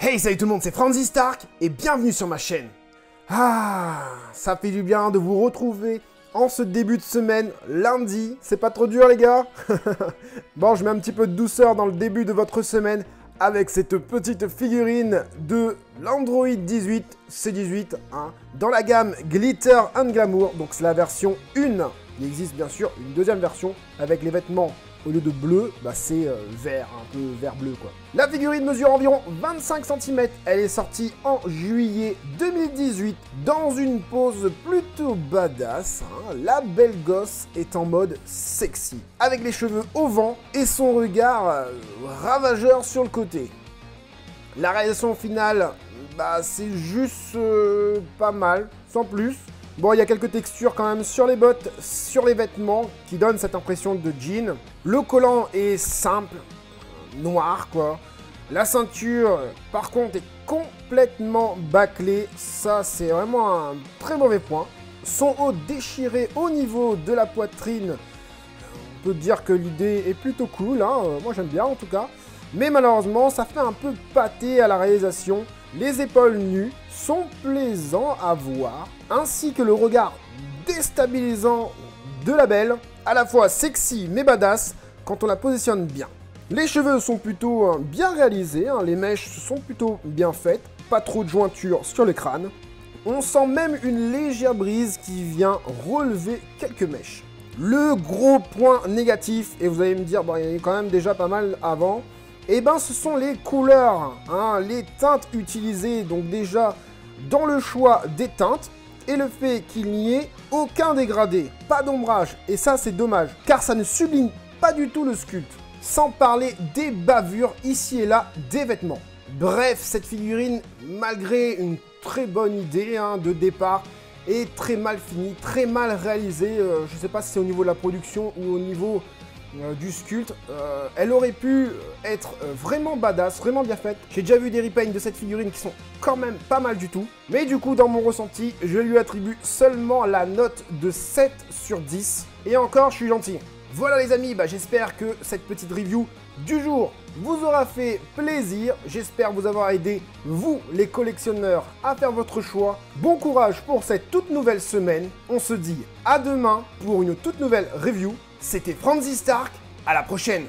Hey, salut tout le monde, c'est Franzy Stark et bienvenue sur ma chaîne. Ah, ça fait du bien de vous retrouver en ce début de semaine, lundi. C'est pas trop dur les gars? Bon, je mets un petit peu de douceur dans le début de votre semaine avec cette petite figurine de l'Android 18 C18 hein, dans la gamme Glitter and Glamour. Donc c'est la version 1. Il existe bien sûr une deuxième version avec les vêtements. Au lieu de bleu, bah c'est vert, un peu vert-bleu quoi. La figurine mesure environ 25 cm. Elle est sortie en juillet 2018 dans une pose plutôt badass. Hein. La belle gosse est en mode sexy, avec les cheveux au vent et son regard ravageur sur le côté. La réalisation finale, bah c'est juste pas mal, sans plus. Bon, il y a quelques textures quand même sur les bottes, sur les vêtements, qui donnent cette impression de jean. Le collant est simple, noir quoi. La ceinture, par contre, est complètement bâclée. Ça, c'est vraiment un très mauvais point. Son haut déchiré au niveau de la poitrine. On peut dire que l'idée est plutôt cool, hein. Moi j'aime bien en tout cas. Mais malheureusement, ça fait un peu pâté à la réalisation. Les épaules nues sont plaisants à voir, ainsi que le regard déstabilisant de la belle, à la fois sexy mais badass quand on la positionne bien. Les cheveux sont plutôt bien réalisés, hein, les mèches sont plutôt bien faites, pas trop de jointures sur le crâne. On sent même une légère brise qui vient relever quelques mèches. Le gros point négatif, et vous allez me dire, bon, il y en a quand même déjà pas mal avant, et ben ce sont les couleurs, hein, les teintes utilisées, donc déjà dans le choix des teintes, et le fait qu'il n'y ait aucun dégradé, pas d'ombrage, et ça c'est dommage, car ça ne sublime pas du tout le sculpte, sans parler des bavures ici et là des vêtements. Bref, cette figurine, malgré une très bonne idée hein, de départ, est très mal finie, très mal réalisée, je ne sais pas si c'est au niveau de la production ou au niveau du sculpte, elle aurait pu être vraiment badass, vraiment bien faite. J'ai déjà vu des repaints de cette figurine qui sont quand même pas mal du tout. Mais du coup, dans mon ressenti, je lui attribue seulement la note de 7 sur 10. Et encore, je suis gentil. Voilà les amis, bah, j'espère que cette petite review du jour vous aura fait plaisir. J'espère vous avoir aidé, vous les collectionneurs, à faire votre choix. Bon courage pour cette toute nouvelle semaine. On se dit à demain pour une toute nouvelle review. C'était Franzy Stark, à la prochaine!